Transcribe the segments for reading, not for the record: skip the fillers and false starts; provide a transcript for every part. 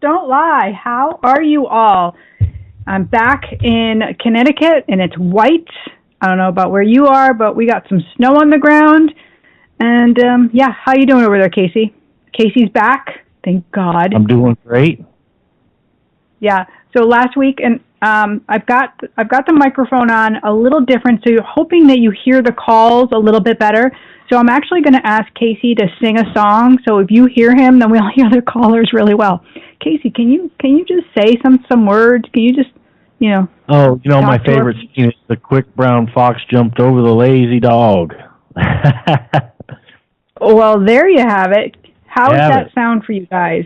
don't lie. How are you all? I'm back in Connecticut, and it's white. I don't know about where you are, but we got some snow on the ground. And, yeah, how you doing over there, Casey? Casey's back. Thank God. I'm doing great. Yeah. So last week, and I've got the microphone on a little different, so you're hoping that you hear the calls a little bit better. So I'm actually going to ask Casey to sing a song. So if you hear him, then we'll hear the callers really well. Casey, can you just say some words? Can you just, Oh, my favorite scene is the quick brown fox jumped over the lazy dog. Well, there you have it. How does that sound for you guys?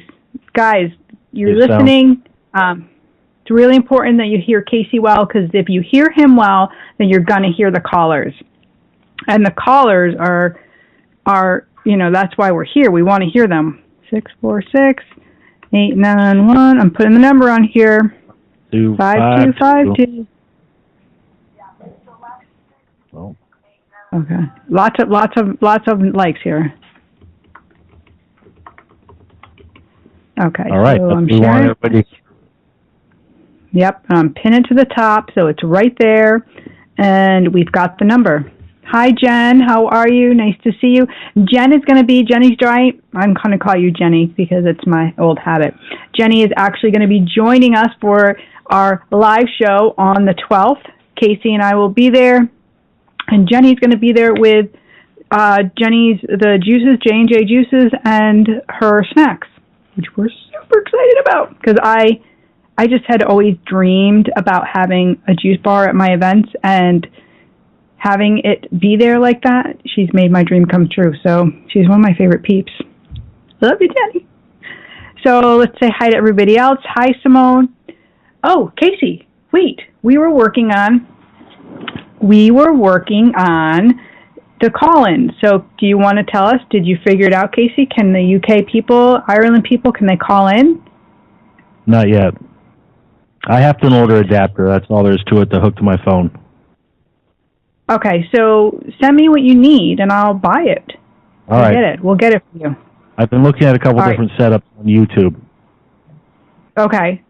Guys, you're listening. It's really important that you hear Casey well, because if you hear him well, then you're going to hear the callers. And the callers are that's why we're here. We want to hear them. 646-891. I'm putting the number on here. 5252. Oh. Okay. Lots of likes here. Okay. All right. So I'm sharing. want everybody. Yep. I'm pinning to the top, so it's right there, and we've got the number. Hi, Jen. How are you? Nice to see you. Jenny's dry. I'm going to call you Jenny because it's my old habit. Jenny is actually going to be joining us for our live show on the 12th. Casey and I will be there, and Jenny's going to be there with the juices, J&J juices, and her snacks, which we're super excited about, because I just had always dreamed about having a juice bar at my events, and having it be there like that, she's made my dream come true. So she's one of my favorite peeps. Love you, Jenny. So let's say hi to everybody else. Hi, Simone. Oh, Casey, wait. We were working on the call-in. So do you want to tell us, did you figure it out, Casey? Can the UK people, Ireland people, can they call in? Not yet. I have to order an adapter. That's all there is to it to hook to my phone. Okay, so send me what you need, and I'll buy it. All right. We'll get it for you. I've been looking at a couple different setups on YouTube. Okay.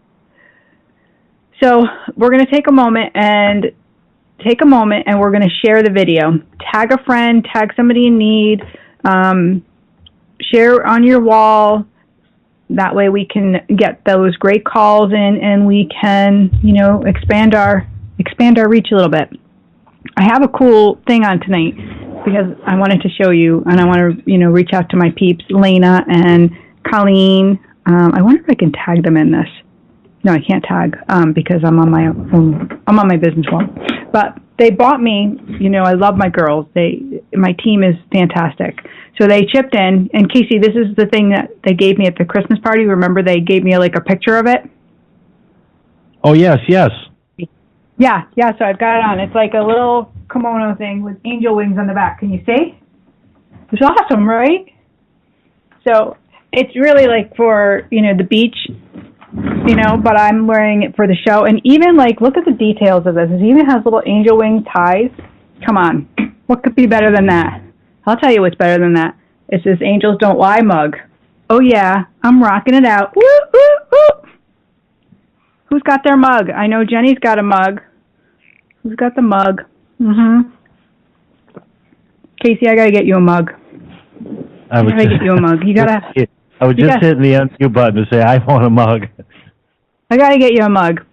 So we're going to take a moment, and we're going to share the video. Tag a friend, tag somebody in need, share on your wall. That way we can get those great calls in, and we can, expand our reach a little bit. I have a cool thing on tonight because I wanted to show you, and I want to, reach out to my peeps, Lena and Colleen. I wonder if I can tag them in this. No, I can't tag because I'm on my business wall. But they bought me. I love my girls. My team is fantastic. So they chipped in. And Casey, this is the thing that they gave me at the Christmas party. Remember, they gave me a picture of it. Oh yes. Yeah, so I've got it on. It's like a little kimono thing with angel wings on the back. Can you see? It's awesome, right? So it's really for, the beach, but I'm wearing it for the show. And even look at the details of this. It even has little angel wing ties. Come on. What could be better than that? I'll tell you what's better than that. It's this Angels Don't Lie mug. Oh yeah, I'm rocking it out. Woo, woo, woo. Who's got their mug? I know Jenny's got a mug. Who's got the mug? Casey, I gotta get you a mug. I gotta get you a mug. You gotta. I was just hitting the unmute button to say I want a mug. I gotta get you a mug.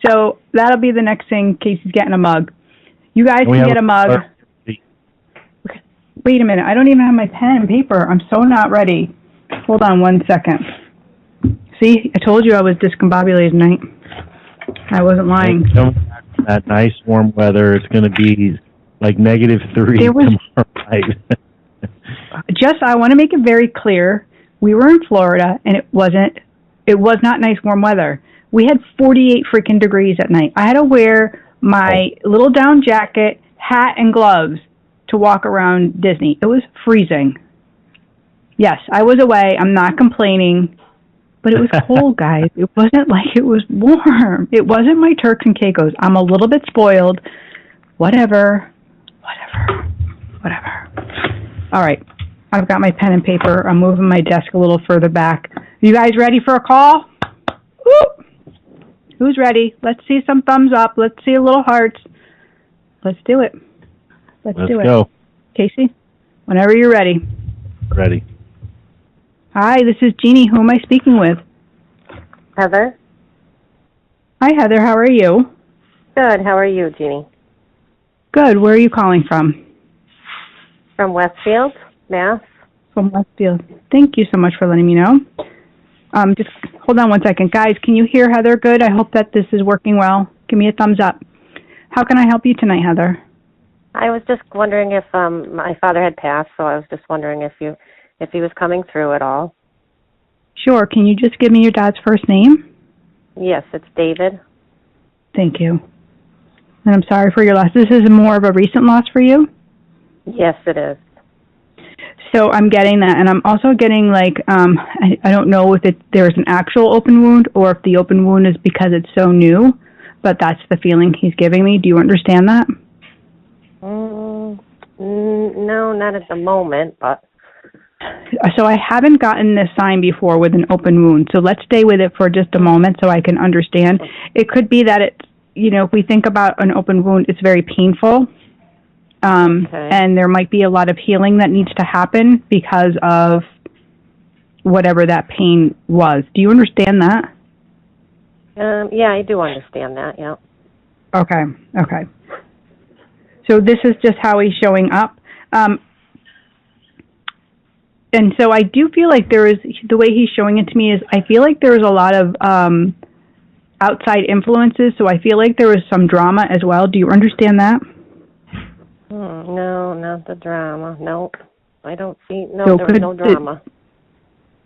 So that'll be the next thing. Casey's getting a mug. You guys can get a mug. Okay. Wait a minute. I don't even have my pen and paper. I'm so not ready. Hold on 1 second. See, I told you I was discombobulated tonight. I wasn't lying. That nice warm weather. It's going to be like -3 tomorrow night. I want to make it very clear. We were in Florida, and it was not nice warm weather. We had 48 freaking degrees at night. I had to wear my little down jacket, hat, and gloves to walk around Disney. It was freezing. Yes, I was away. I'm not complaining. But it was cold, guys. It wasn't like it was warm. It wasn't my Turks and Caicos. I'm a little bit spoiled. Whatever. All right. I've got my pen and paper. I'm moving my desk a little further back. You guys ready for a call? Who's ready? Let's see some thumbs up. Let's see a little hearts. Let's do it. Let's do it. Go. Casey, whenever you're ready. Ready. Hi, this is Jeannie. Who am I speaking with? Heather? Hi, Heather. How are you? Good. How are you, Jeannie? Good. Where are you calling from? From Westfield, Mass. From Westfield. Thank you so much for letting me know. Just hold on one second. Guys, can you hear Heather good? I hope that this is working well. Give me a thumbs up. How can I help you tonight, Heather? I was just wondering if my father had passed, so I was just wondering if he was coming through at all. Sure. Can you just give me your dad's first name? Yes, it's David. Thank you. And I'm sorry for your loss. This is more of a recent loss for you? Yes, it is. So I'm getting that, and I'm also getting like, I don't know if there's an actual open wound or if the open wound is because it's so new, but that's the feeling he's giving me. Do you understand that? No, not at the moment, but... So I haven't gotten this sign before with an open wound, so let's stay with it for just a moment so I can understand. It could be that it's, if we think about an open wound, it's very painful, and there might be a lot of healing that needs to happen because of whatever that pain was. Do you understand that? Yeah, I do understand that, yeah. Okay. So this is just how he's showing up. And so I do feel like the way he's showing it to me is, I feel like there's a lot of outside influences, so I feel like there was some drama as well. Do you understand that? No, not the drama. Nope. I don't see, there was no drama.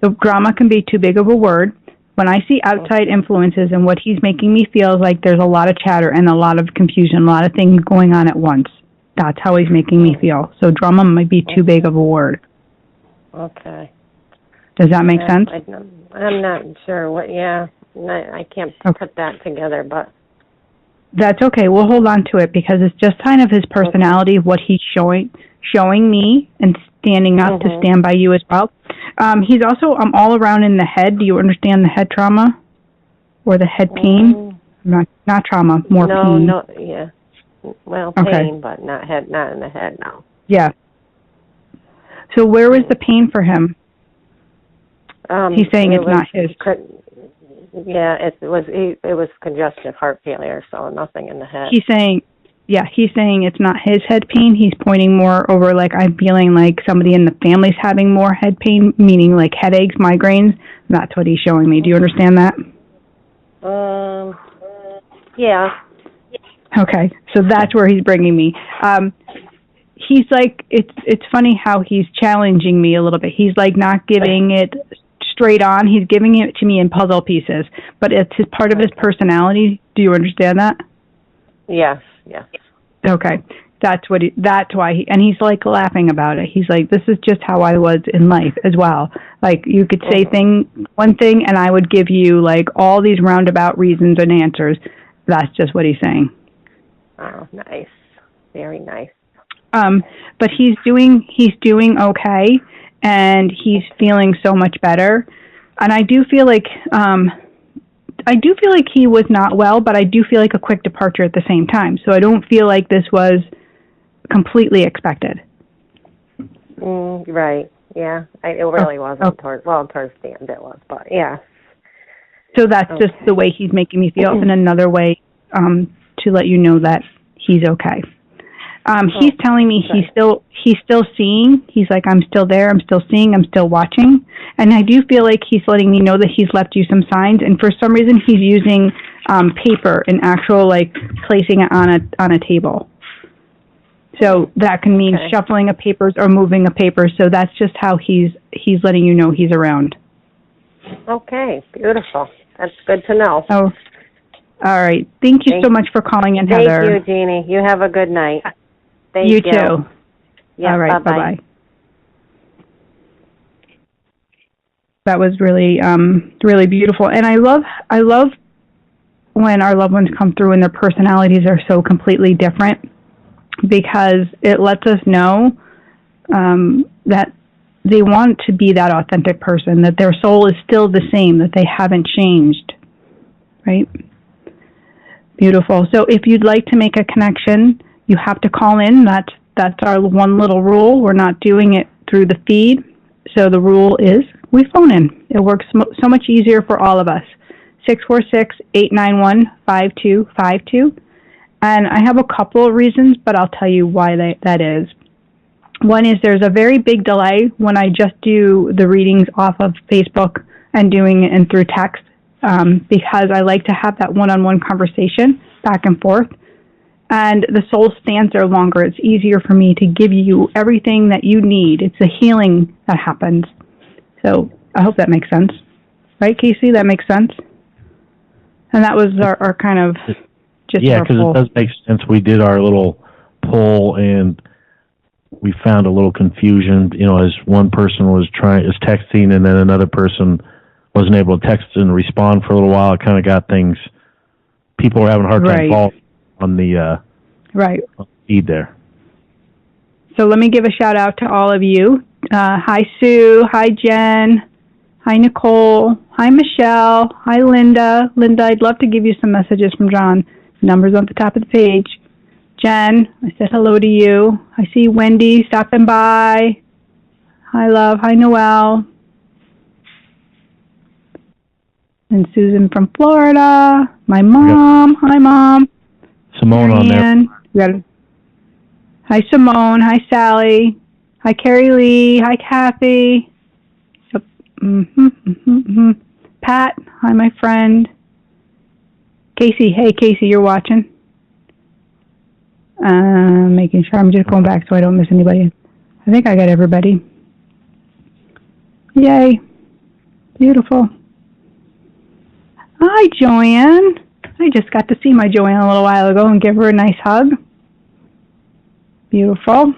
The drama can be too big of a word. When I see outside influences and what he's making me feel is like there's a lot of chatter and a lot of confusion, a lot of things going on at once. That's how he's making me feel. So drama might be too big of a word. Okay. Does that make sense? I'm not sure I can't put that together, but... That's okay. We'll hold on to it because it's just kind of his personality, what he's showing me and standing up to stand by you as well. He's also all around in the head. Do you understand the head trauma or the head pain? Not trauma, more pain. No, yeah. Well, pain, but not in the head, no. Yeah. So where was the pain for him? He's saying it's not his. Yeah, it was congestive heart failure, so nothing in the head. He's saying it's not his head pain. He's pointing more over like I'm feeling like somebody in the family's having more head pain, meaning like headaches, migraines. That's what he's showing me. Do you understand that? Yeah. Okay, so that's where he's bringing me. He's like, it's funny how he's challenging me a little bit. He's like not giving it straight on. He's giving it to me in puzzle pieces, but it's part of his personality. Do you understand that? Yes. Okay. That's why he's like laughing about it. He's like, this is just how I was in life as well. Like you could say one thing and I would give you like all these roundabout reasons and answers. That's just what he's saying. Oh, nice. Very nice. But he's doing okay, and he's feeling so much better. And I do feel like he was not well, but I do feel like a quick departure at the same time. So I don't feel like this was completely expected. Right. Yeah. It really wasn't towards the end it was, but yeah. So that's just the way he's making me feel, and another way to let you know that he's okay. He's telling me he's still seeing. He's like, I'm still there. I'm still seeing. I'm still watching. And I do feel like he's letting me know that he's left you some signs. And for some reason, he's using paper and actual like placing it on a table. So that can mean shuffling of papers or moving of papers. So that's just how he's letting you know he's around. Okay, beautiful. That's good to know. Oh, all right. Thank you so much for calling in, Heather. Thank you, Jeannie. You have a good night. Thank you. You too. Yeah, all right. Bye-bye. That was really, really beautiful. And I love when our loved ones come through and their personalities are so completely different, because it lets us know that they want to be that authentic person, that their soul is still the same, that they haven't changed, right? Beautiful. So if you'd like to make a connection, you have to call in. That's our one little rule. We're not doing it through the feed. So the rule is we phone in. It works so much easier for all of us. 646-891-5252. And I have a couple of reasons, but I'll tell you why that is. One is there's a very big delay when I just do the readings off of Facebook and doing it through text, because I like to have that one-on-one conversation back and forth. And the soul stands there longer. It's easier for me to give you everything that you need. It's the healing that happens. So I hope that makes sense. Right, Casey? That makes sense? And that was our kind of just yeah, because it does make sense. We did our little poll, and we found a little confusion, as one person was texting, and then another person wasn't able to text and respond for a little while. It kind of got things, people were having a hard time following on the feed there. So let me give a shout out to all of you. Hi, Sue. Hi, Jen. Hi, Nicole. Hi, Michelle. Hi, Linda. Linda, I'd love to give you some messages from John. Numbers on the top of the page. Jen, I said hello to you. I see Wendy stopping by. Hi, love. Hi, Noelle. And Susan from Florida. My mom. Hi, Mom. Simone Marianne. On there. Hi, Simone. Hi, Sally. Hi, Carrie Lee. Hi, Kathy. Yep. Pat. Hi, my friend. Casey. Hey, Casey, you're watching? Making sure I'm just going back so I don't miss anybody. I think I got everybody. Yay. Beautiful. Hi, Joanne. I just got to see my Joanne a little while ago and give her a nice hug. Beautiful.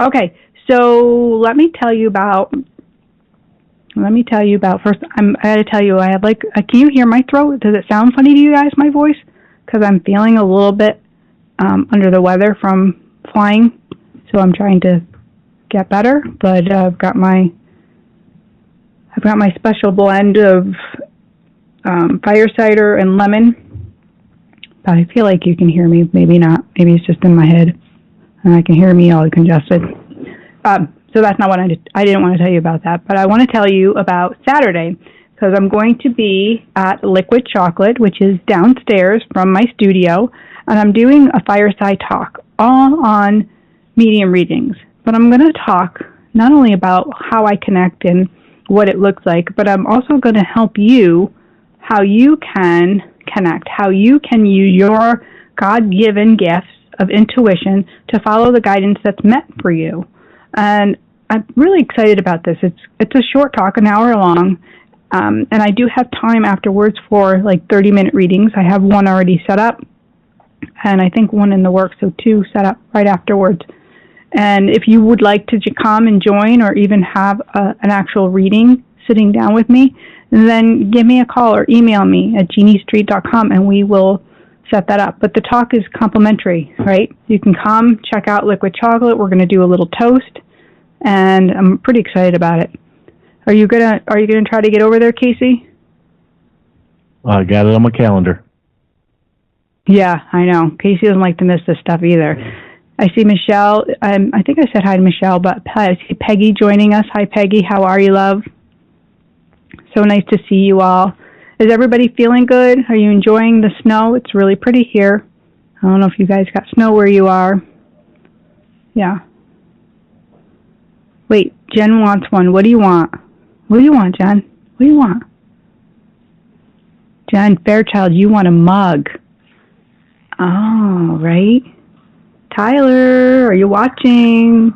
Okay, so let me tell you about first, I got to tell you, I have can you hear my throat? Does it sound funny to you guys, my voice? Because I'm feeling a little bit under the weather from flying, so I'm trying to get better. But I've got my special blend of fire cider and lemon. But I feel like you can hear me. Maybe not. Maybe it's just in my head, and I can hear me all congested. So that's not what I didn't want to tell you about that. But I want to tell you about Saturday, because I'm going to be at Liquid Chocolate, which is downstairs from my studio, and I'm doing a fireside talk all on medium readings. But I'm going to talk not only about how I connect and what it looks like, but I'm also going to help you how you can connect, how you can use your God-given gifts of intuition to follow the guidance that's meant for you. And I'm really excited about this. It's a short talk, an hour long, and I do have time afterwards for 30-minute readings. I have one already set up, and I think one in the works, so 2 set up right afterwards. And if you would like to come and join, or even have an actual reading sitting down with me, then give me a call or email me at jeanniestreet.com, and we will set that up. But the talk is complimentary, right? You can come, check out Liquid Chocolate. We're going to do a little toast, and I'm pretty excited about it. Are you gonna try to get over there, Casey? I got it on my calendar. Yeah, I know. Casey doesn't like to miss this stuff either. I see Michelle. I think I said hi to Michelle, but I see Peggy joining us. Hi, Peggy. How are you, love? So nice to see you all. Is everybody feeling good? Are you enjoying the snow? It's really pretty here. I don't know if you guys got snow where you are. Yeah. Wait, Jen wants one. What do you want? What do you want, Jen? What do you want? Jen Fairchild, you want a mug. Oh, right. Tyler, are you watching?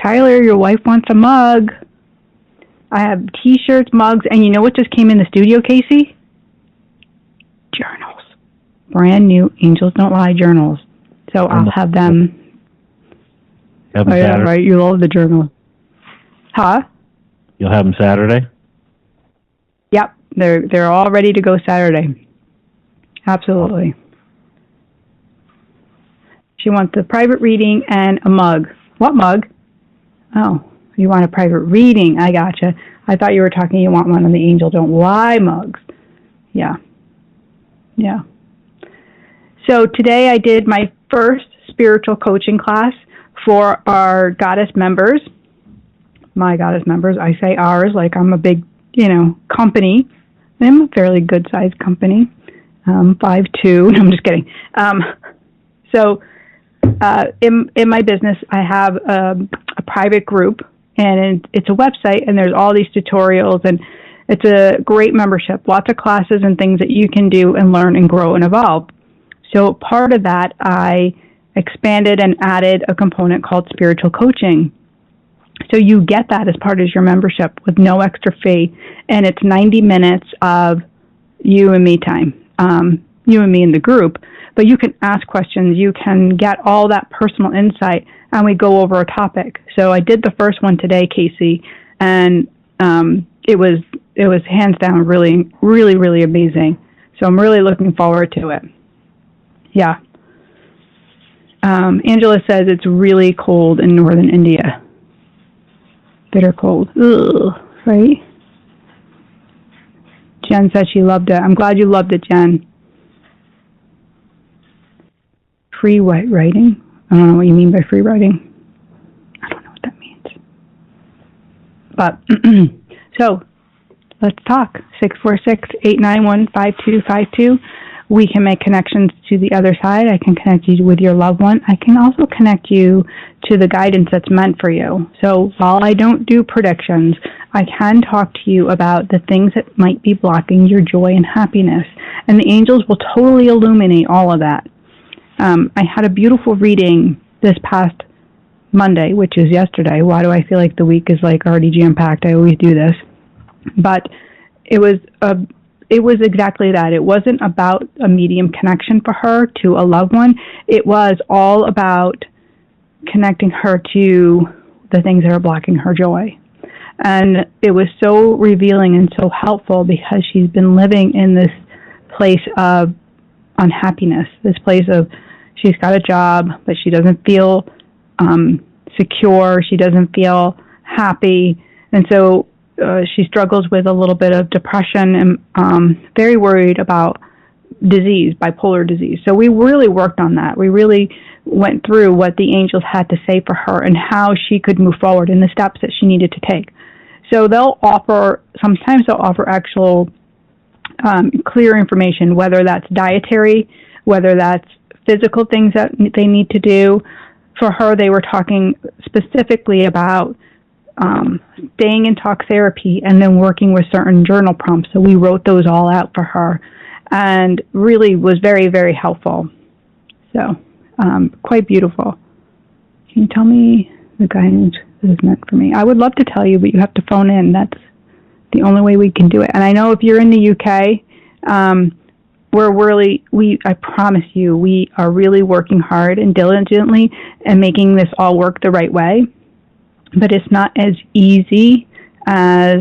Tyler, your wife wants a mug. I have T-shirts, mugs, and you know what just came in the studio, Casey? Journals. Brand new Angels Don't Lie journals. So I'll have them. Have them Saturday? Right, you love the journal. Huh? You'll have them Saturday? Yep, they're all ready to go Saturday. Absolutely. She wants a private reading and a mug. What mug? Oh, you want a private reading. I gotcha. I thought you were talking you want one of the Angel Don't Lie mugs. Yeah. Yeah. So today I did my first spiritual coaching class for our goddess members. My goddess members, I say ours like I'm a big, company. I'm a fairly good-sized company, 5'2". No, I'm just kidding. So in my business, I have a private group, and it's a website, and there's all these tutorials, and it's a great membership, lots of classes and things that you can do and learn and grow and evolve. So part of that, I expanded and added a component called spiritual coaching. So you get that as part of your membership with no extra fee, and it's 90 minutes of you and me time, you and me in the group. But you can ask questions, you can get all that personal insight, and we go over a topic. So I did the first one today, Casey, and it was hands down really, really, really amazing. So I'm really looking forward to it. Yeah. Angela says it's really cold in northern India. Bitter cold. Ugh, right? Jen said she loved it. I'm glad you loved it, Jen. Free writing? I don't know what you mean by free writing. I don't know what that means. But, so, let's talk. 646-891-5252. We can make connections to the other side. I can connect you with your loved one. I can also connect you to the guidance that's meant for you. So while I don't do predictions, I can talk to you about the things that might be blocking your joy and happiness. And the angels will totally illuminate all of that. I had a beautiful reading this past Monday, which is yesterday. Why do I feel like the week is like already jam-packed? I always do this. But it was exactly that. It wasn't about a medium connection for her to a loved one. It was all about connecting her to the things that are blocking her joy. And it was so revealing and so helpful because she's been living in this place of unhappiness, this place of she's got a job, but she doesn't feel secure. She doesn't feel happy. And so she struggles with a little bit of depression and very worried about disease, bipolar disease. So we really worked on that. We really went through what the angels had to say for her and how she could move forward and the steps that she needed to take. So sometimes they'll offer actual clear information, whether that's dietary, whether that's physical things that they need to do. For her, they were talking specifically about staying in talk therapy and then working with certain journal prompts. So we wrote those all out for her and really was very, very helpful. So quite beautiful. Can you tell me the guidance that is meant for me? I would love to tell you, but you have to phone in. That's the only way we can do it. And I know if you're in the UK, I promise you, we are really working hard and diligently and making this all work the right way. But it's not as easy as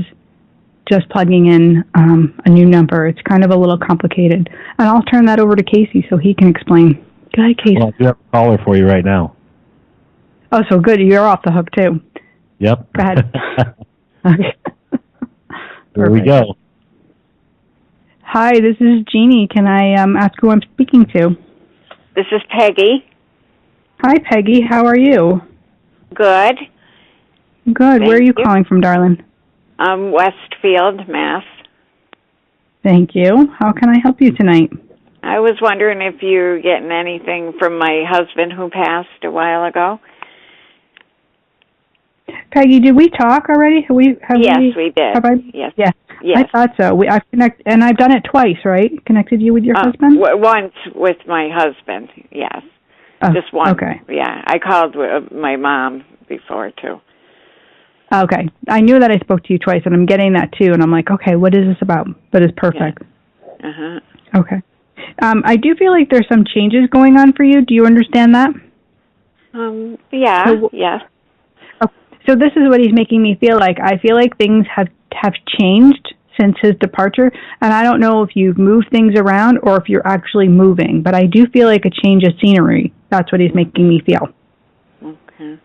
just plugging in a new number. It's kind of a little complicated. And I'll turn that over to Casey so he can explain. Go ahead, Casey. Well, I do have a caller for you right now. Oh, so good. You're off the hook, too. Yep. Go ahead. Okay. There we go. Hi, this is Jeannie. Can I ask who I'm speaking to? This is Peggy. Hi, Peggy. How are you? Good. Good. Where are you calling from, darling? Westfield, Mass. Thank you. How can I help you tonight? I was wondering if you're getting anything from my husband who passed a while ago. Peggy, did we talk already? Yes, we did. Have I? Yes. Yeah. Yes. I thought so. I've done it twice, right? Connected you with your husband? Once with my husband, yes. Oh, just once. Okay. Yeah, I called my mom before, too. Okay. I knew that I spoke to you twice, and I'm getting that, too, and I'm like, okay, what is this about? But it's perfect. Yeah. Uh-huh. Okay. I do feel like there's some changes going on for you. Do you understand that? Yeah, yes. So this is what he's making me feel like. I feel like things have changed since his departure, and I don't know if you've moved things around or if you're actually moving, but I do feel like a change of scenery. That's what he's making me feel. Okay.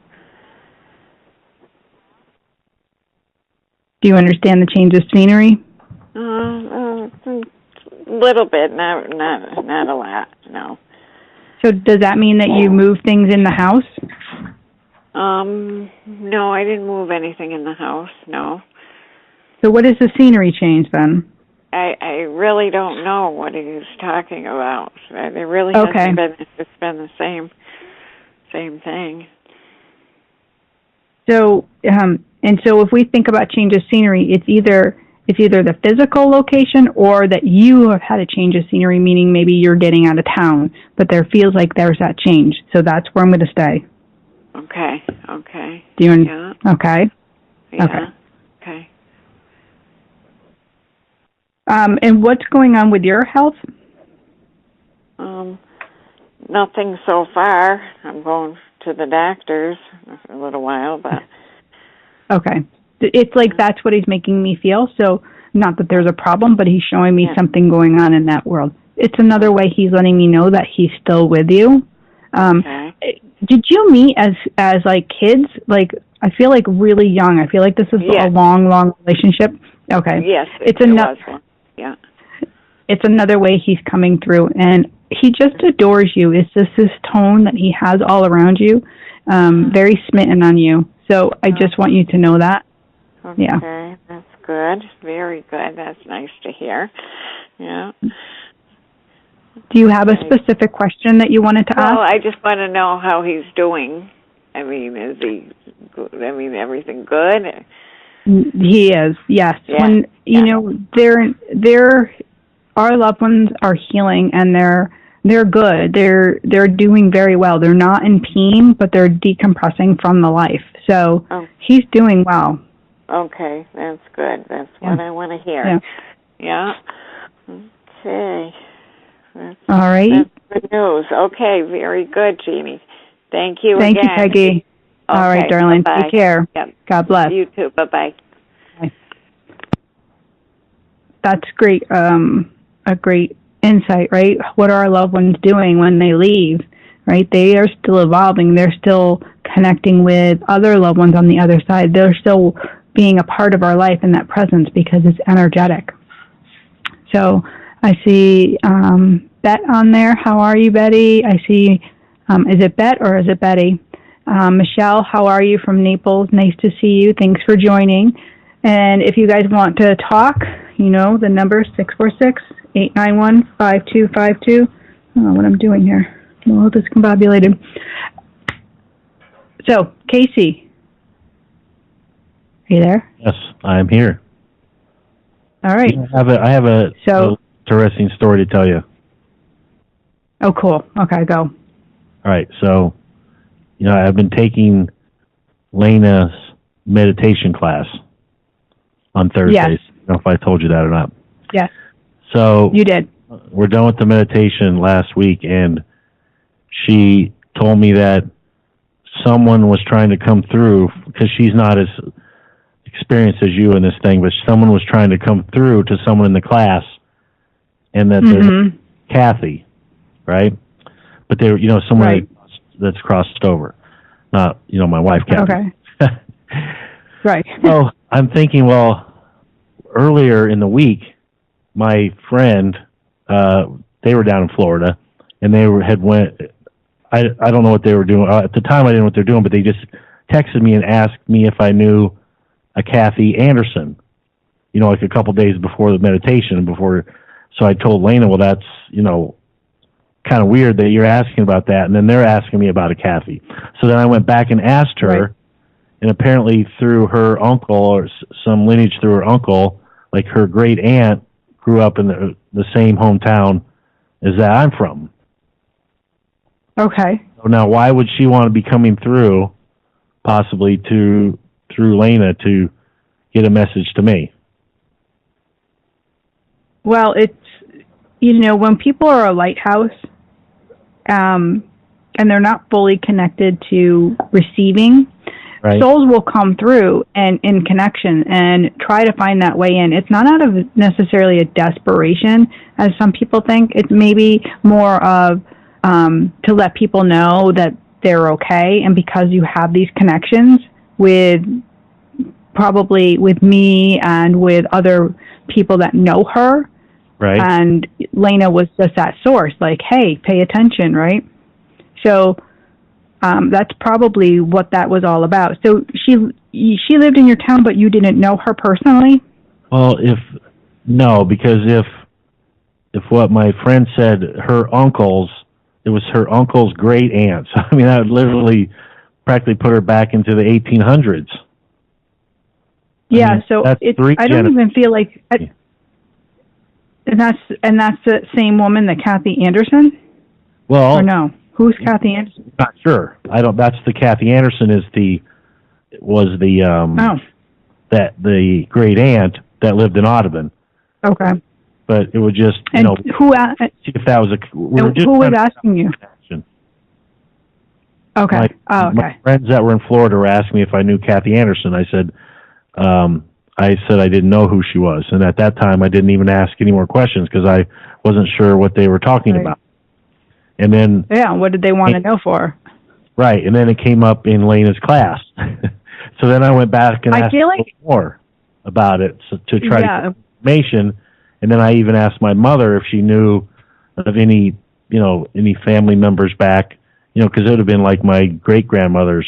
Do you understand the change of scenery? A little bit, not a lot, no. So does that mean that you move things in the house? No, I didn't move anything in the house, no. So what is the scenery change then? I really don't know what he was talking about. There really Okay. hasn't been, it's been the same thing. So, and so if we think about change of scenery, it's either the physical location or that you have had a change of scenery, meaning maybe you're getting out of town, but there feels like there's that change. So that's where I'm going to stay. Okay. Do you? Yeah. Okay. Yeah. Okay. And what's going on with your health? Nothing so far. I'm going to the doctors for a little while, but... Okay. It's like that's what he's making me feel. So not that there's a problem, but he's showing me something going on in that world. It's another way he's letting me know that he's still with you. Okay. Did you meet as like kids? Like, I feel like really young. I feel like this is a long relationship. Okay. Yes, it's was one. Yeah. It's another way he's coming through, and he just adores you. It's just this tone that he has all around you, very smitten on you. So I just want you to know that. Okay, yeah. That's good. Very good. That's nice to hear. Yeah. Do you have a specific question that you wanted to ask? Well, I just want to know how he's doing. I mean, is he good? I mean, everything good? He is, yes. Yeah. When, you know, our loved ones are healing, and they're good. They're doing very well. They're not in pain, but they're decompressing from the life. So he's doing well. Okay, that's good. That's what I want to hear. Yeah. Okay. All right. That's good news. Okay, very good, Jeannie. Thank you Thank again. you, Peggy. Okay, all right, darling. bye-bye. Take care. Yep. God bless. You too. Bye-bye. Bye. That's great. A great insight, right? What are our loved ones doing when they leave, right? They are still evolving. They're still connecting with other loved ones on the other side. They're still being a part of our life in that presence because it's energetic. So I see Bet on there. How are you, Betty? I see, is it Bet or is it Betty? Michelle, how are you from Naples? Nice to see you. Thanks for joining. And if you guys want to talk, you know, the number is 646-891-5252. I don't know what I'm doing here. I'm a little discombobulated. So, Casey, are you there? Yes, I'm here. All right. I have a interesting story to tell you. Oh, cool. Okay, go. All right. So, you know, I've been taking Lena's meditation class on Thursdays. Yes. I don't know if I told you that or not. Yes. So you did. We're done with the meditation last week, and she told me that someone was trying to come through, because she's not as experienced as you in this thing, but someone was trying to come through to someone in the class, and that there's Kathy, right? But they were, you know, someone that's crossed over, not, you know, my wife, Kathy. Okay. Right. So I'm thinking, well, earlier in the week, my friend, they were down in Florida, and they had went. I don't know what they were doing at the time. I didn't know what they were doing, but they just texted me and asked me if I knew a Kathy Anderson. You know, like a couple days before the meditation, So I told Lena, well, that's, you know, kind of weird that you're asking about that, and then they're asking me about a Kathy. So then I went back and asked her, and apparently through her uncle, or some lineage through her uncle, like her great aunt grew up in the same hometown as that I'm from. Okay. So now, why would she want to be coming through, possibly through Lena, to get a message to me? Well, it's, you know, when people are a lighthouse, and they're not fully connected to receiving, souls will come through and in connection and try to find that way in. It's not out of necessarily a desperation, as some people think. It's maybe more of to let people know that they're okay, and because you have these connections with probably with me and with other people that know her. Right. And Lena was just that source, like, hey, pay attention, right? So that's probably what that was all about. So she lived in your town, but you didn't know her personally? Well, because if what my friend said, it was her uncle's great aunt. So, I mean, that would literally practically put her back into the 1800s. Yeah, I mean, so I don't even feel like, and that's the same woman that Kathy Anderson? Well, or no? Who's Kathy Anderson? Not sure. That's the Kathy Anderson the great aunt that lived in Audubon. Okay. But it would just, see if that was who was asking you? Okay. My friends that were in Florida were asking me if I knew Kathy Anderson. I said I didn't know who she was, and at that time I didn't even ask any more questions because I wasn't sure what they were talking about. And then what did they want to know for? Right, and then it came up in Lena's class. So then I went back and asked more about it to try to get information. And then I even asked my mother if she knew of any family members back, because it would have been like my great grandmother's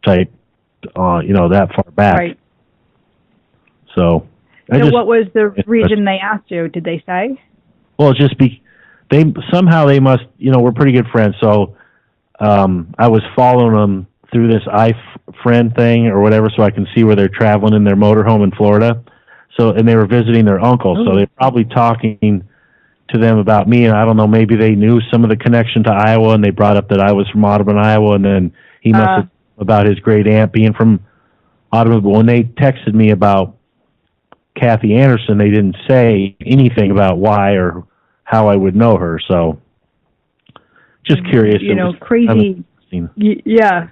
type, that far back. Right. So what was the reason they asked you? Did they say? Well, it's just they must, we're pretty good friends. So I was following them through this iFriend thing or whatever, so I can see where they're traveling in their motorhome in Florida. So, and they were visiting their uncle, so they're probably talking to them about me, and I don't know, maybe they knew some of the connection to Iowa, and they brought up that I was from Audubon, Iowa, and then he must have about his great aunt being from Audubon. But when they texted me about Kathy Anderson, they didn't say anything about why or how I would know her. So, just curious. Crazy. Yeah.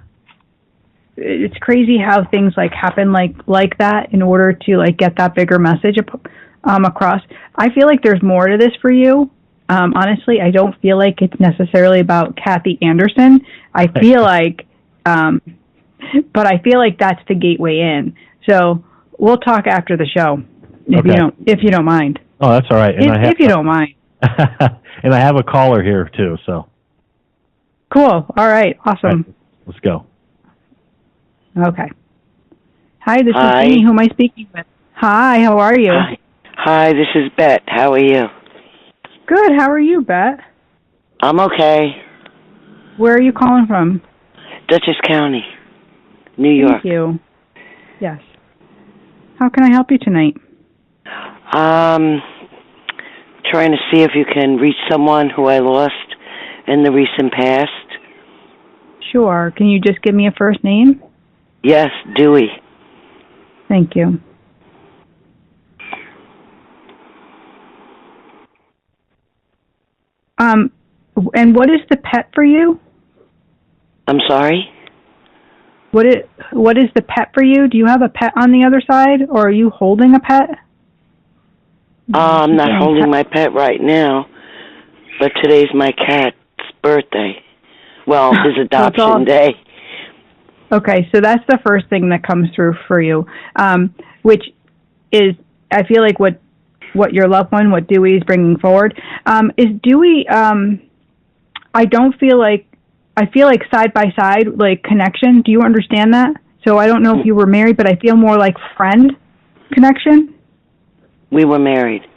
It's crazy how things happen like that in order to get that bigger message across. I feel like there's more to this for you. Honestly, I don't feel like it's necessarily about Kathy Anderson. I feel like, but I feel like that's the gateway in. So we'll talk after the show if you don't mind. Oh, that's all right. And if you don't mind. And I have a caller here too. So cool. All right. Awesome. All right, let's go. Okay. Hi, this is Jeanne. Who am I speaking with? Hi, how are you? Hi, this is Bet. How are you? Good. How are you, Bet? I'm okay. Where are you calling from? Dutchess County, New York. Thank you. Yes. How can I help you tonight? Trying to see if you can reach someone who I lost in the recent past. Sure. Can you just give me a first name? Yes, Dewey. Thank you. And what is the pet for you? I'm sorry? What is the pet for you? Do you have a pet on the other side, or are you holding a pet? I'm not holding my pet right now, but today's my cat's birthday. Well, his adoption day. Okay, so that's the first thing that comes through for you, which is, I feel like what your loved one, what Dewey is bringing forward, is Dewey, I feel like side by side, connection. Do you understand that? So I don't know if you were married, but I feel more like friend connection. We were married.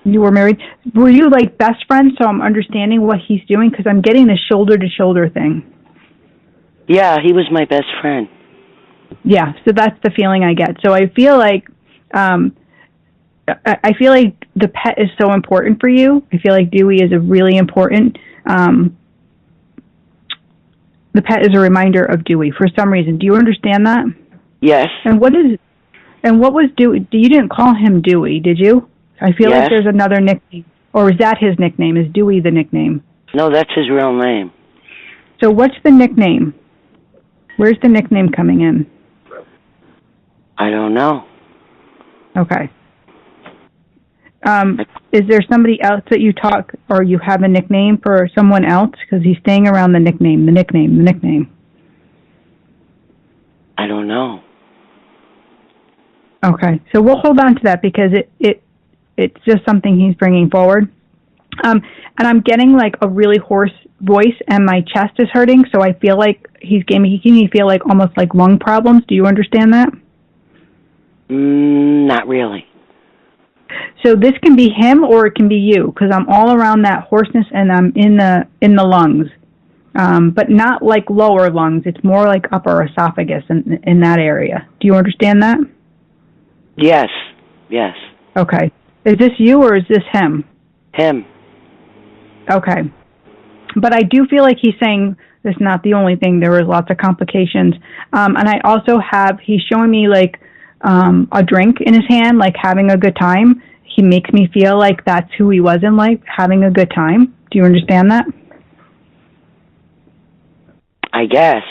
You were married. Were you best friends? So I'm understanding what he's doing, because I'm getting the shoulder to shoulder thing. Yeah, he was my best friend. Yeah, so that's the feeling I get. So I feel like the pet is so important for you. I feel like Dewey is a really important. The pet is a reminder of Dewey for some reason. Do you understand that? Yes. And what was Dewey? You didn't call him Dewey, did you? I feel like there's another nickname. Or is that his nickname? Is Dewey the nickname? No, that's his real name. So what's the nickname? Where's the nickname coming in? I don't know. Okay. Is there somebody else that you talk, or you have a nickname for someone else? Because he's staying around the nickname. I don't know. Okay, so we'll hold on to that because it's just something he's bringing forward. And I'm getting like a really hoarse voice, and my chest is hurting. So I feel like he's making me feel like almost like lung problems. Do you understand that? Not really. So this can be him, or it can be you, because I'm all around that hoarseness, and I'm in the lungs, but not like lower lungs. It's more like upper esophagus in that area. Do you understand that? Yes. Yes. Okay. Is this you or is this him? Him. Okay. But I do feel like he's saying that's not the only thing. There was lots of complications. And I also he's showing me like a drink in his hand, like having a good time. He makes me feel like that's who he was in life, having a good time. Do you understand that? I guess.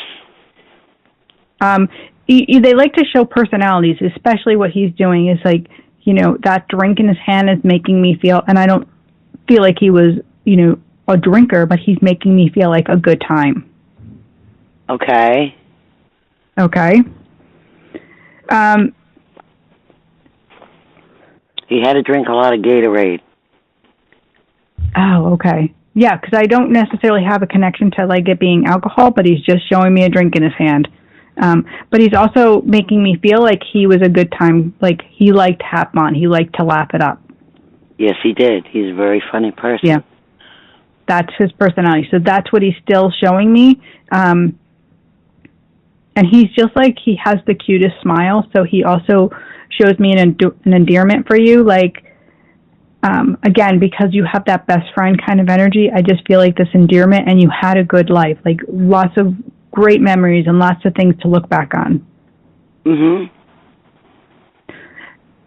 They like to show personalities, especially what he's doing is like, that drink in his hand is making me feel, and I don't feel like he was, a drinker, but he's making me feel like a good time. Okay. Okay. He had to drink a lot of Gatorade. Oh, okay. Yeah, because I don't necessarily have a connection to like it being alcohol, but he's just showing me a drink in his hand. But he's also making me feel like he was a good time, like he liked to have fun. He liked to laugh it up. Yes, he did. He's a very funny person. Yeah. That's his personality. So that's what he's still showing me. And he's just like, he has the cutest smile. So he also shows me an endearment for you. Like, again, because you have that best friend kind of energy, I just feel like this endearment, and you had a good life, like lots of great memories and lots of things to look back on. Mhm.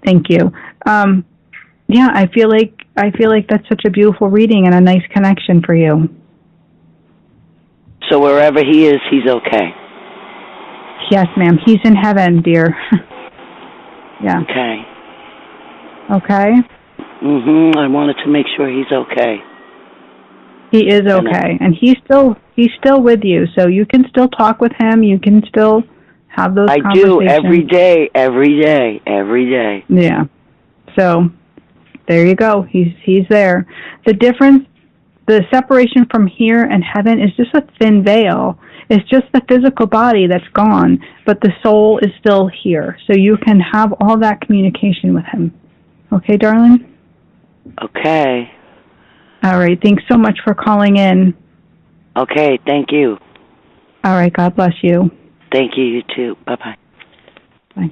Thank you. Yeah, I feel like that's such a beautiful reading and a nice connection for you. So wherever he is, he's okay. Yes, ma'am. He's in heaven, dear. Yeah. Okay. Okay. I wanted to make sure he's okay. He is okay, and he's still with you, so you can still talk with him. You can still have those conversations. I do every day. Yeah. So there you go. He's there. The difference, the separation from here and heaven is just a thin veil. It's just the physical body that's gone, but the soul is still here. So you can have all that communication with him. Okay, darling? Okay. All right. Thanks so much for calling in. Okay, thank you. All right. God bless you. Thank you, you too. Bye-bye. Bye.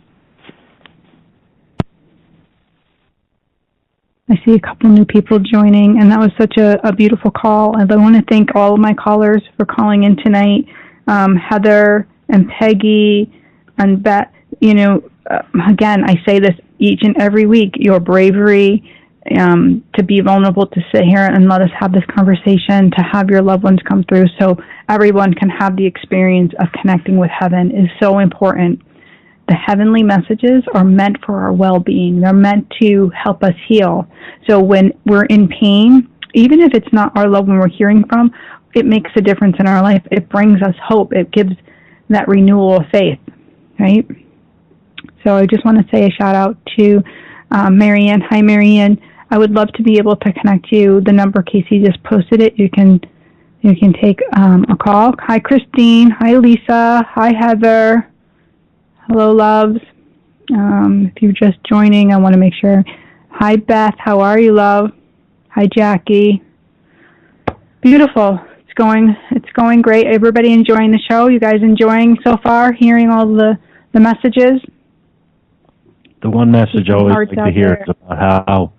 I see a couple new people joining, and that was such a beautiful call. And I want to thank all of my callers for calling in tonight. Heather and Peggy and Beth, again, I say this each and every week, your bravery to be vulnerable, to sit here and let us have this conversation, to have your loved ones come through so everyone can have the experience of connecting with heaven is so important. The heavenly messages are meant for our well-being. They're meant to help us heal. So when we're in pain, even if it's not our loved one we're hearing from, it makes a difference in our life. It brings us hope. It gives that renewal of faith, right? So I just want to say a shout out to Marianne. Hi, Marianne. I would love to be able to connect you. The number Casey just posted it. You can take a call. Hi, Christine. Hi, Lisa. Hi, Heather. Hello, loves. If you're just joining, I want to make sure. Hi, Beth. How are you, love? Hi, Jackie. Beautiful. It's going great. Everybody enjoying the show? You guys enjoying so far? Hearing all the messages? The one message I always like to hear is about how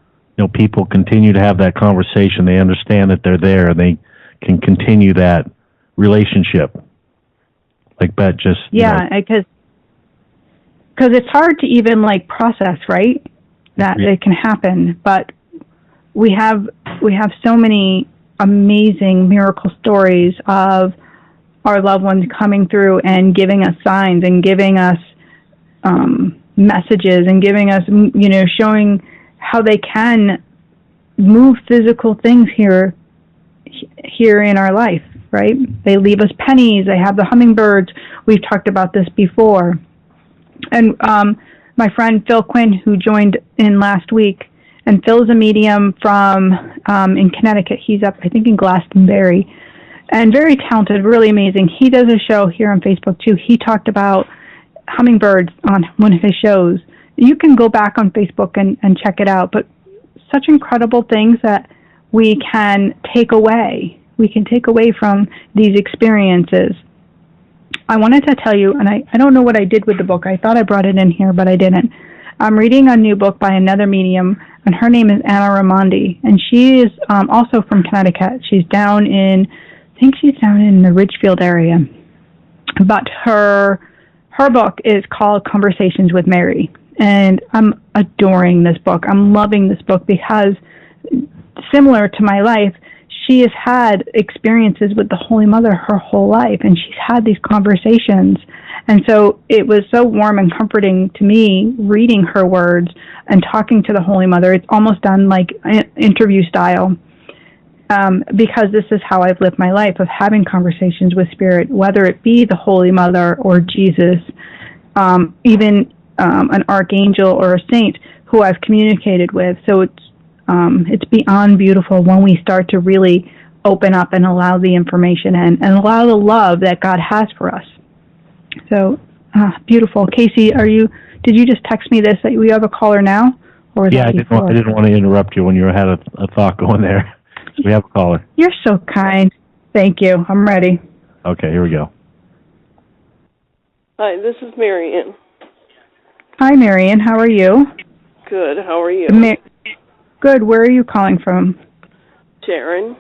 people continue to have that conversation. They understand that they're there, and they can continue that relationship. Like Beth just because it's hard to even process, right? That it can happen, but we have so many amazing miracle stories of our loved ones coming through and giving us signs and giving us messages and giving us, showing how they can move physical things here in our life, right? They leave us pennies. They have the hummingbirds. We've talked about this before. And my friend Phil Quinn, who joined in last week, And Phil's a medium from in Connecticut. He's up, I think, in Glastonbury, and very talented, really amazing. He does a show here on Facebook too. He talked about hummingbirds on one of his shows. You can go back on Facebook and check it out. But such incredible things that we can take away. We can take away from these experiences. I wanted to tell you, and I don't know what I did with the book. I thought I brought it in here, but I didn't. I'm reading a new book by another medium, and her name is Anna Raimondi, and she is also from Connecticut. She's down in, I think she's down in the Ridgefield area. But her book is called Conversations with Mary, and I'm adoring this book. I'm loving this book because, similar to my life, she has had experiences with the Holy Mother her whole life, and she's had these conversations. And so it was so warm and comforting to me reading her words and talking to the Holy Mother. It's almost done like interview style, because this is how I've lived my life, of having conversations with Spirit, whether it be the Holy Mother or Jesus, even an archangel or a saint who I've communicated with. So it's beyond beautiful when we start to really open up and allow the information in and allow the love that God has for us. So beautiful. Casey, did you just text me this that we have a caller now? Or yeah, I didn't want to interrupt you when you had a thought going there. We have a caller. You're so kind. Thank you. I'm ready. Okay, here we go. Hi, this is Marianne. Hi, Marianne. How are you? Good. How are you? Good. Where are you calling from? Sharon,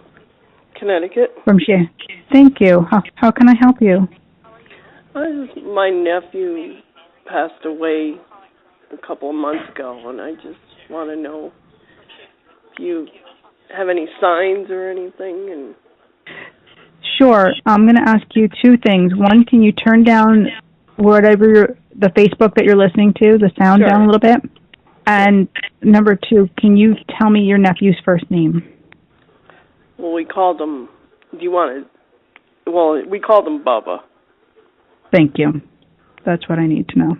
Connecticut. From Sharon. Thank you. How can I help you? My nephew passed away a couple of months ago, and I just want to know if you have any signs or anything. And Sure. I'm going to ask you two things. One, can you turn down whatever the Facebook that you're listening to, the sound Sure. down a little bit? And number two, can you tell me your nephew's first name? Well, we called him. We called him Bubba. Thank you. That's what I need to know.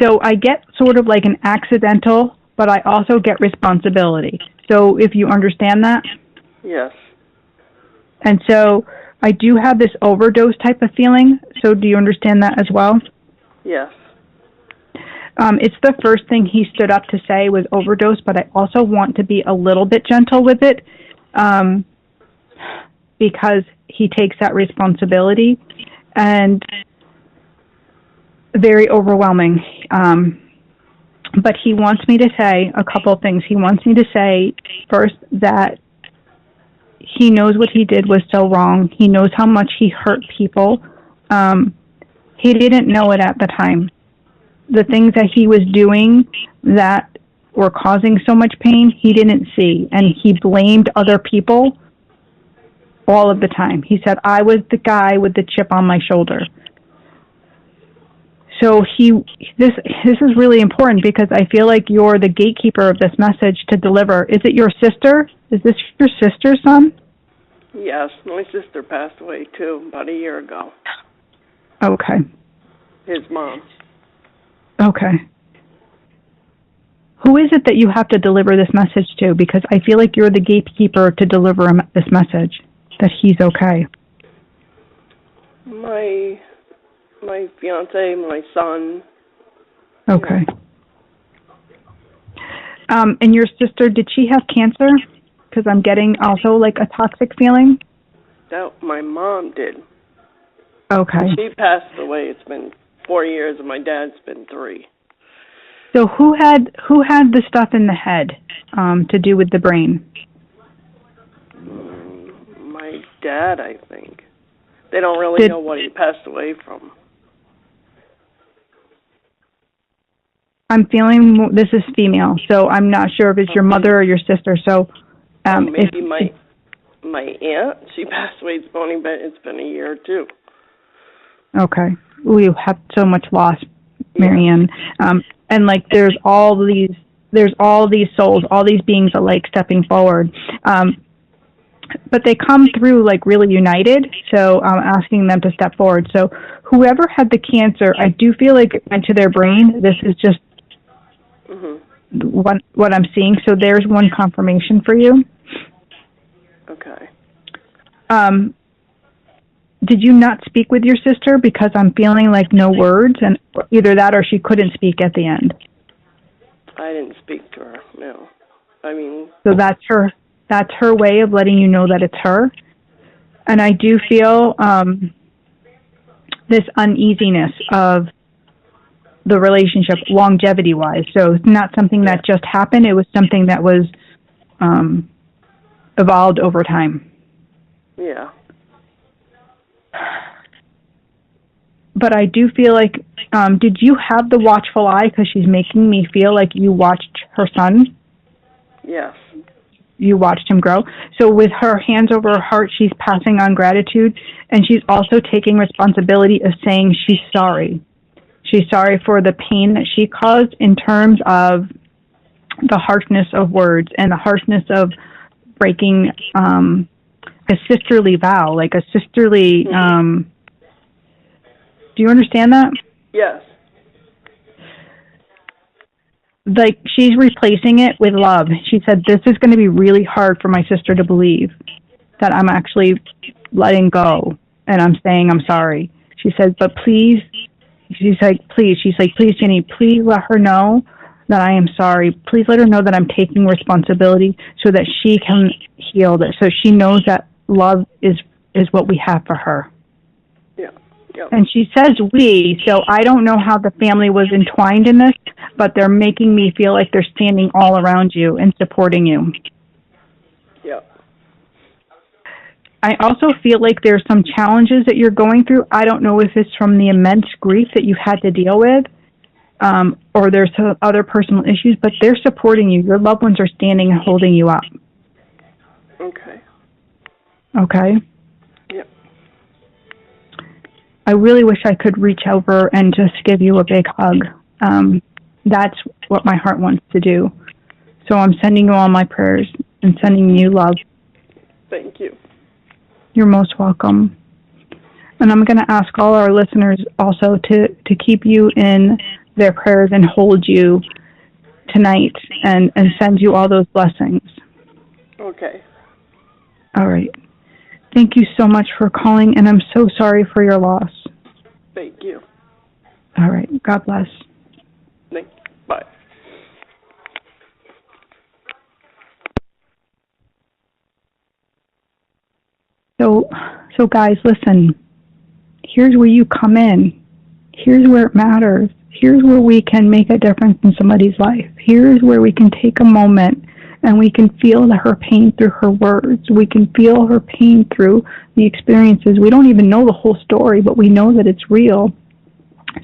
So I get sort of like an accidental, but I also get responsibility. So if you understand that? Yes. And so I do have this overdose type of feeling. So do you understand that as well? Yes. It's the first thing he stood up to say was overdose, but I also want to be a little bit gentle with it, because he takes that responsibility, and very overwhelming. But he wants me to say a couple of things. He wants me to say, first, that he knows what he did was so wrong. He knows how much he hurt people. He didn't know it at the time. The things that he was doing that were causing so much pain, he didn't see. And he blamed other people all of the time. He said, I was the guy with the chip on my shoulder. So this is really important, because I feel like you're the gatekeeper of this message to deliver. Is it your sister? Is this your sister's son? Yes, my sister passed away too about a year ago. Okay. His mom. Okay. Who is it that you have to deliver this message to? Because I feel like you're the gatekeeper to deliver this message, that he's okay. My fiance, my son. Okay. And your sister, did she have cancer? Because I'm getting also like a toxic feeling. That my mom did. Okay. She passed away. It's been 4 years, and my dad's been 3. So who had the stuff in the head to do with the brain? My dad, I think. They don't really know what he passed away from. I'm feeling this is female, so I'm not sure if it's your mother or your sister. So maybe my aunt. She passed away. It's been a year or two. Okay. We have so much loss, Marianne. And like there's all these souls, all these beings are like stepping forward. but they come through like really united. So I'm asking them to step forward. So whoever had the cancer, I do feel like it went to their brain. This is just what I'm seeing. So there's one confirmation for you. Okay. Did you not speak with your sister? Because I'm feeling like no words, and either that or she couldn't speak at the end. I didn't speak to her, no. I mean... So that's her way of letting you know that it's her. And I do feel this uneasiness of the relationship longevity-wise. So it's not something that just happened. It was something that was evolved over time. Yeah. But I do feel like, did you have the watchful eye? Because she's making me feel like you watched her son. Yes. You watched him grow. So with her hands over her heart, she's passing on gratitude, and she's also taking responsibility of saying she's sorry. She's sorry for the pain that she caused in terms of the harshness of words and the harshness of breaking a sisterly vow, like a sisterly... do you understand that? Yes. Like, she's replacing it with love. She said, this is going to be really hard for my sister to believe that I'm actually letting go and I'm saying I'm sorry. She says, but please, she's like, please, Jeanne, please let her know that I am sorry. Please let her know that I'm taking responsibility so that she can heal this. So she knows that love is what we have for her. Yeah. Yep. And she says we, so I don't know how the family was entwined in this, but they're making me feel like they're standing all around you and supporting you. Yep. I also feel like there's some challenges that you're going through. I don't know if it's from the immense grief that you've had to deal with, or there's other personal issues, but they're supporting you. Your loved ones are standing and holding you up. Okay. Okay? Yep. I really wish I could reach over and just give you a big hug. That's what my heart wants to do. So I'm sending you all my prayers and sending you love. Thank you. You're most welcome. And I'm going to ask all our listeners also to keep you in their prayers and hold you tonight and send you all those blessings. Okay. All right. Thank you so much for calling, and I'm so sorry for your loss. Thank you. All right. God bless. Thanks. Bye. So guys, listen. Here's where you come in. Here's where it matters. Here's where we can make a difference in somebody's life. Here's where we can take a moment and we can feel her pain through her words. We can feel her pain through the experiences. We don't even know the whole story, but we know that it's real.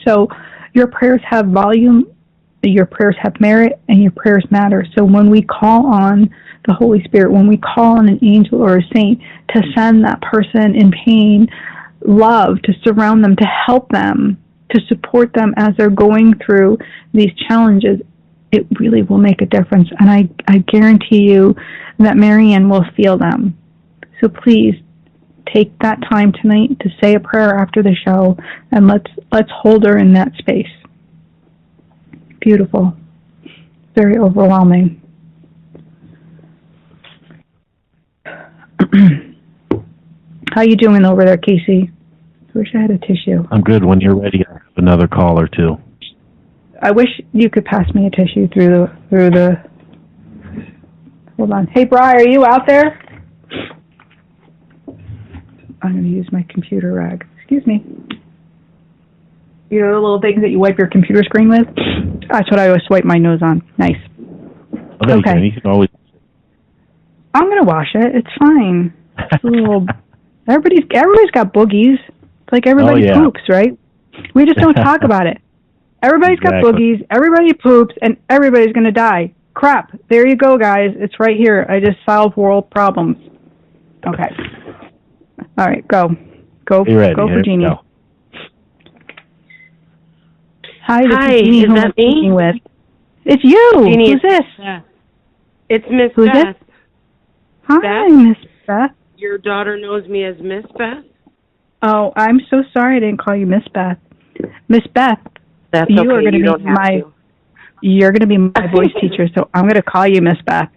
So your prayers have volume, your prayers have merit, and your prayers matter. So when we call on the Holy Spirit, when we call on an angel or a saint to send that person in pain love, to surround them, to help them, to support them as they're going through these challenges, it really will make a difference. And I guarantee you that Marianne will feel them. So please take that time tonight to say a prayer after the show, and let's hold her in that space. Beautiful. Very overwhelming. How you doing over there, Casey? I wish I had a tissue. I'm good. When you're ready, I have another call or two. I wish you could pass me a tissue through the. Hold on. Hey, Bri, are you out there? I'm going to use my computer rag. Excuse me. You know the little things that you wipe your computer screen with? That's what I always wipe my nose on. Nice. Okay. You can always. I'm going to wash it. It's fine. It's a little. Everybody's got boogies. It's like everybody poops, right? We just don't talk about it. Everybody's got boogies, everybody poops, and everybody's going to die. Crap. There you go, guys. It's right here. I just solved world problems. Okay. All right, go. Go for Jeanne. Go. Hi, this is Jeanne. Is that me? With. It's you. Jeanne, who's this? It's Miss Who's Beth. this? Hi, Miss Beth? Your daughter knows me as Miss Beth? Oh, I'm so sorry I didn't call you Miss Beth. Miss Beth, That's you okay. are going to be you're going to be my voice teacher, so I'm going to call you Miss Beth.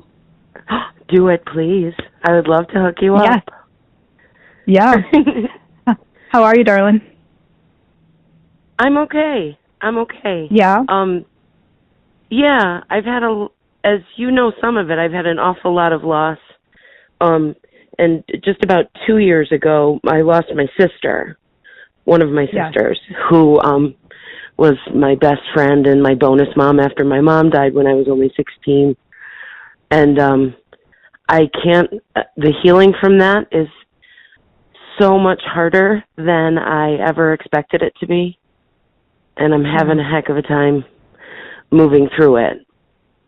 Do it, please. I would love to hook you up. Yes. Yeah. How are you, darling? I'm okay. Yeah. Yeah, I've had as you know, some of it, I've had an awful lot of loss. And just about 2 years ago, I lost my sister, one of my sisters, who was my best friend and my bonus mom after my mom died when I was only 16. And the healing from that is so much harder than I ever expected it to be. And I'm having a heck of a time moving through it.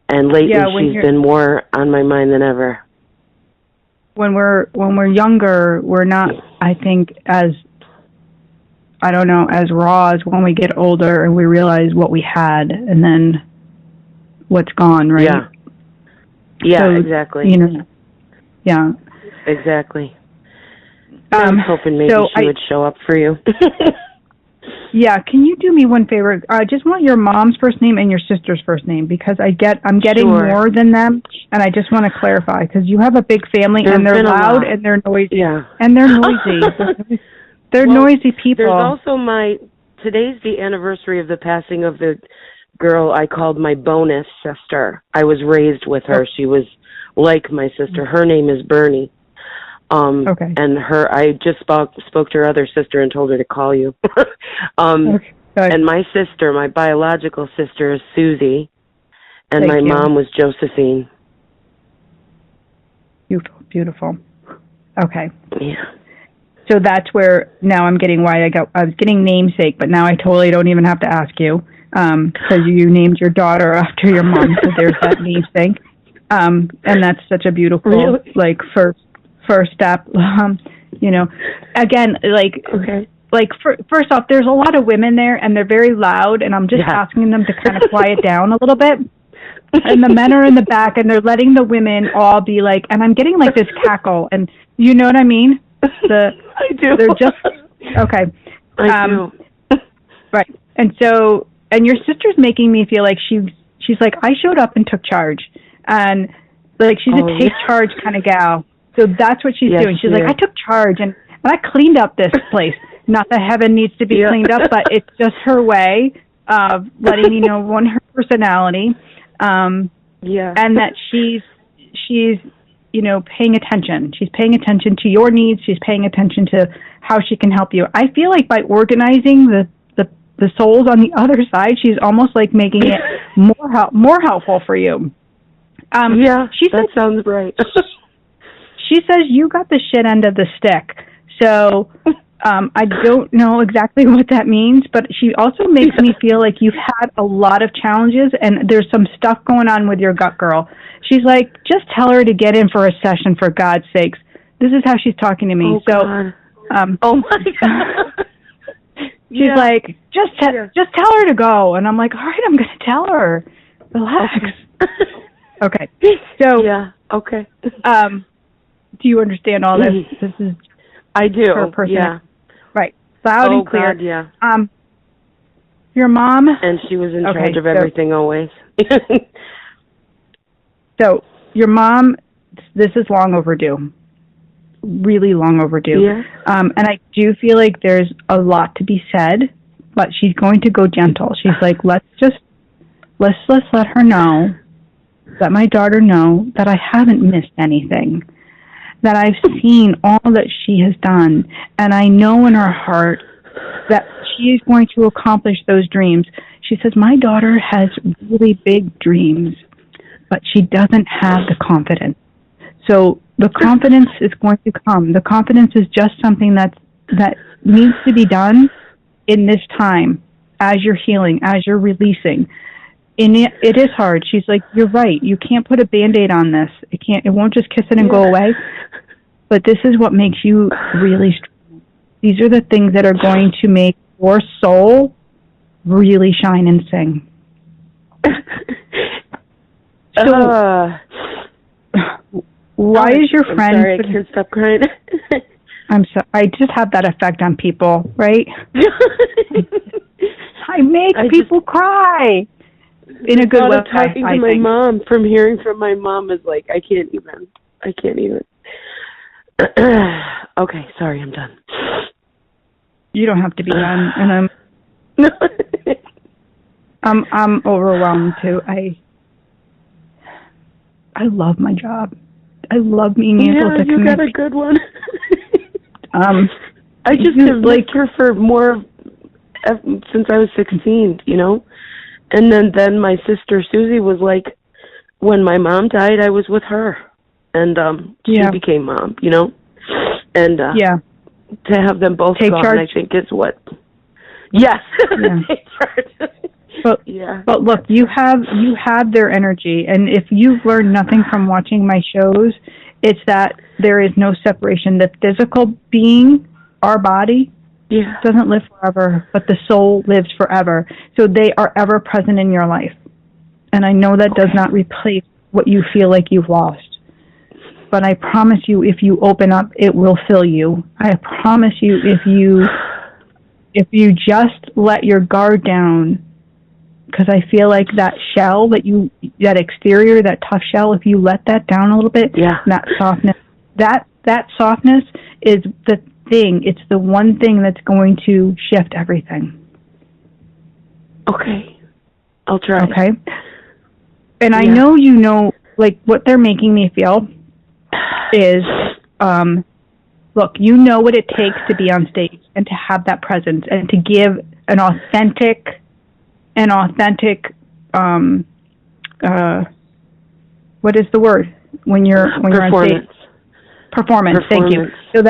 And lately she's been more on my mind than ever. When we're younger, we're not, I think, as raw as when we get older and we realize what we had and then what's gone, right? Yeah. Yeah, so, exactly. Yeah. Exactly. I was hoping maybe she would show up for you. Yeah, can you do me one favor? I just want your mom's first name and your sister's first name because I'm getting more than them, and I just want to clarify because you have a big family and they're loud and they're noisy. Yeah. And they're noisy. They're noisy people. There's also today's the anniversary of the passing of the girl I called my bonus sister. I was raised with her. She was like my sister. Her name is Bernie. And I just spoke to her other sister and told her to call you. And my sister, my biological sister, is Susie, and my mom was Josephine. Beautiful. Okay. Yeah. So that's where now I'm getting why I was getting namesake, but now I totally don't even have to ask you because you named your daughter after your mom. So there's that namesake, and that's such a beautiful first step. Again, first off, there's a lot of women there, and they're very loud, and I'm just asking them to kind of quiet down a little bit. And the men are in the back, and they're letting the women all be like, and I'm getting like this cackle, and you know what I mean? I do. They're just okay. I do. Right, and your sister's making me feel like she's like I showed up and took charge, and like she's a take charge kind of gal. So that's what she's doing. She's like, I took charge and I cleaned up this place. Not that heaven needs to be cleaned up, but it's just her way of letting me know her personality. And that she's paying attention. She's paying attention to your needs. She's paying attention to how she can help you. I feel like by organizing the souls on the other side, she's almost like making it more helpful for you. That sounds right. She says you got the shit end of the stick. So I don't know exactly what that means, but she also makes me feel like you've had a lot of challenges and there's some stuff going on with your gut girl. She's like, just tell her to get in for a session for God's sakes. This is how she's talking to me. God. Oh my God. She's like, just tell her to go. And I'm like, all right, I'm going to tell her. Relax. Okay. So. Yeah. Okay. Do you understand all this? This is. I do. Her person. Yeah. Right. Loud and clear. God, yeah. Your mom. And she was in charge of everything always. So your mom, this is long overdue. Really long overdue. Yeah. And I do feel like there's a lot to be said, but she's going to go gentle. She's like, let's let her know, let my daughter know that I haven't missed anything, that I've seen all that she has done, and I know in her heart that she is going to accomplish those dreams. She says, my daughter has really big dreams, but she doesn't have the confidence. So the confidence is going to come. The confidence is just something that needs to be done in this time as you're healing, as you're releasing. And it is hard. She's like, you're right. You can't put a Band-Aid on this. It won't just kiss it and go away. But this is what makes you really strong. These are the things that are going to make your soul really shine and sing. Why is your I'm friend... sorry, I can't stop crying. I just have that effect on people, right? I make people cry in a good way. Talking to my mom, from hearing from my mom, is like, I can't even. Okay, sorry, I'm done. You don't have to be done, and I'm overwhelmed too. I love my job. I love being able to. Yeah, you got a good one. I just have liked her for more since I was 16, you know. And then my sister Susie was like, when my mom died, I was with her, and she became mom, you know. And to have them both take gone, charge. I think is what. Yes. Yeah. Take charge. But look, you have their energy, and if you've learned nothing from watching my shows, it's that there is no separation. The physical being, our body, doesn't live forever, but the soul lives forever. So they are ever present in your life. And I know that does not replace what you feel like you've lost. But I promise you, if you open up, it will fill you. I promise you, if you just let your guard down, because I feel like that shell, that exterior, that tough shell, if you let that down a little bit, that softness, that softness is the thing. It's the one thing that's going to shift everything. Okay. I'll try. Okay. And I know you know, like, what they're making me feel is, look, you know what it takes to be on stage and to have that presence and to give an authentic, what is the word when you're on stage? Performance. Thank you. So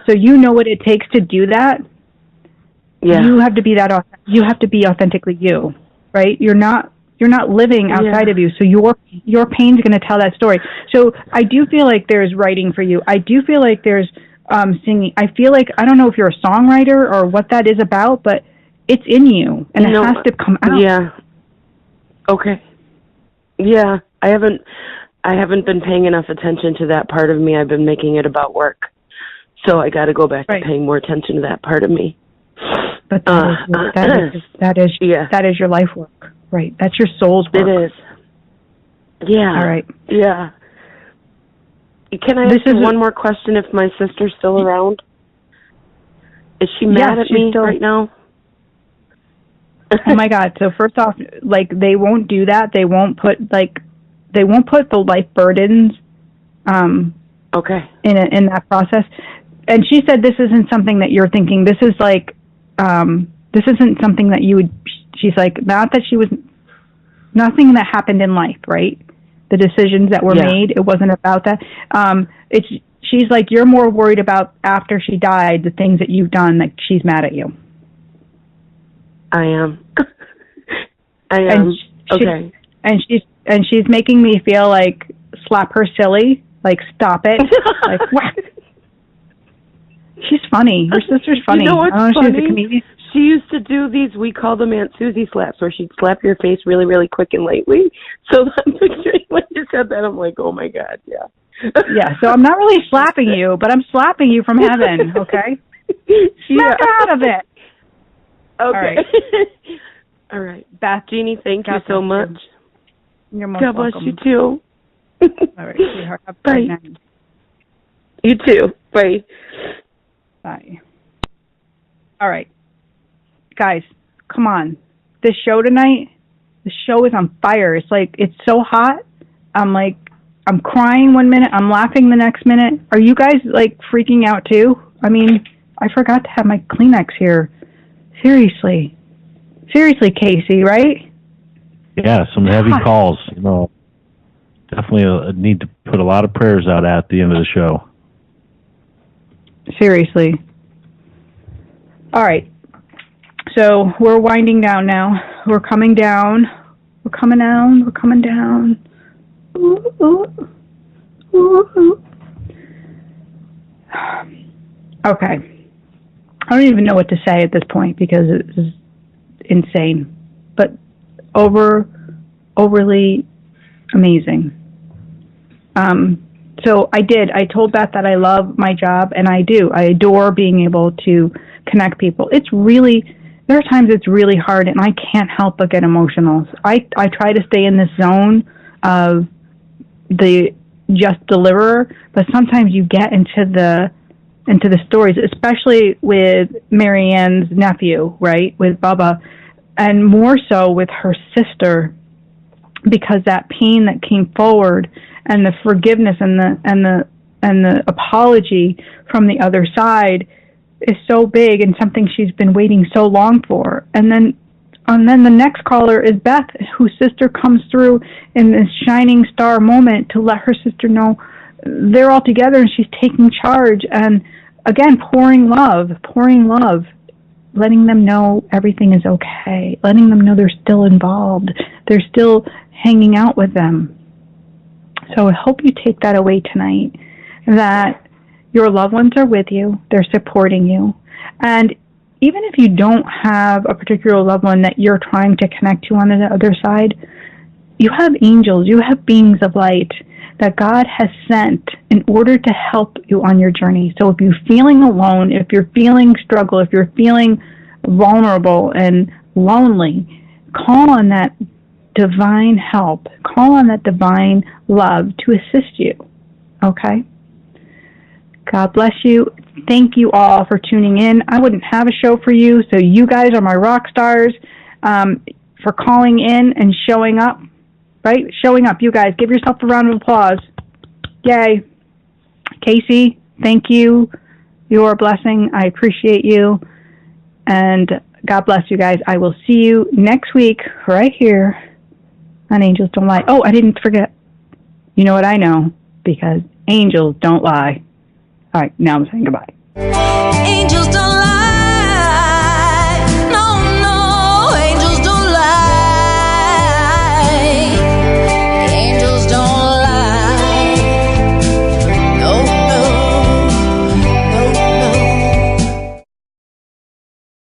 so you know what it takes to do that. Yeah. You have to be you have to be authentically you, right? You're not living outside of you, so your pain's going to tell that story. So I do feel like there's writing for you. I do feel like there's singing. I feel like, I don't know if you're a songwriter or what that is about, but it's in you, and it has to come out. Yeah. Okay. Yeah, I haven't been paying enough attention to that part of me. I've been making it about work, so I got to go back to paying more attention to that part of me. But that is your life work, right? That's your soul's work. It is. Yeah. All right. Yeah. Can I ask you one more question? If my sister's still around, is she mad at me right now? Oh my God! So first off, like, they won't do that. They won't put the life burdens, in that process. And she said this isn't something that you're thinking. This is like, this isn't something that you would. She's like, not that she was, nothing that happened in life, right? The decisions that were made. It wasn't about that. She's like, you're more worried about after she died, the things that you've done, that she's mad at you. I am. Okay. And she's making me feel like, slap her silly, like, stop it. Like, whack. She's funny. Her sister's funny. You know what's funny? She's a comedian. She used to do these, we call them Aunt Susie slaps, where she'd slap your face really, really quick and lightly. So I'm picturing when you said that, I'm like, oh my God, yeah. Yeah, so I'm not really slapping you, but I'm slapping you from heaven, okay? Snap out of it. Okay. All right. All right. Beth, Jeannie, thank you so much. You're most God welcome. bless you too. All right, sweetheart. Have a great night. You too. Bye. Bye. All right. Guys, come on. This show tonight, the show is on fire. It's like, it's so hot. I'm crying one minute, I'm laughing the next minute. Are you guys, like, freaking out too? I mean, I forgot to have my Kleenex here. Seriously, Casey, right? Yeah, some heavy calls. You know, definitely a need to put a lot of prayers out at the end of the show. Seriously. All right. So we're winding down now. We're coming down. We're coming down. Ooh, ooh, ooh, ooh. Okay. I don't even know what to say at this point because it's insane, but overly amazing. So I did. I told Beth that I love my job, and I do. I adore being able to connect people. There are times it's really hard, and I can't help but get emotional. I try to stay in this zone of the just deliverer, but sometimes you get into the stories, especially with Marianne's nephew, right, with Bubba, and more so with her sister, because that pain that came forward and the forgiveness and the apology from the other side is so big and something she's been waiting so long for. And then the next caller is Beth, whose sister comes through in this shining star moment to let her sister know they're all together and she's taking charge. And again, pouring love, letting them know everything is okay, letting them know they're still involved, they're still hanging out with them. So I hope you take that away tonight, that your loved ones are with you, they're supporting you, and even if you don't have a particular loved one that you're trying to connect to on the other side, you have angels, you have beings of light that God has sent in order to help you on your journey. So if you're feeling alone, if you're feeling struggle, if you're feeling vulnerable and lonely, call on that divine help. Call on that divine love to assist you. Okay? God bless you. Thank you all for tuning in. I wouldn't have a show for you, so you guys are my rock stars for calling in and showing up. Right? Showing up. You guys, give yourself a round of applause. Yay. Casey, thank you. You're a blessing. I appreciate you. And God bless you guys. I will see you next week right here on Angels Don't Lie. Oh, I didn't forget. You know what I know? Because angels don't lie. All right, now I'm saying goodbye. Angels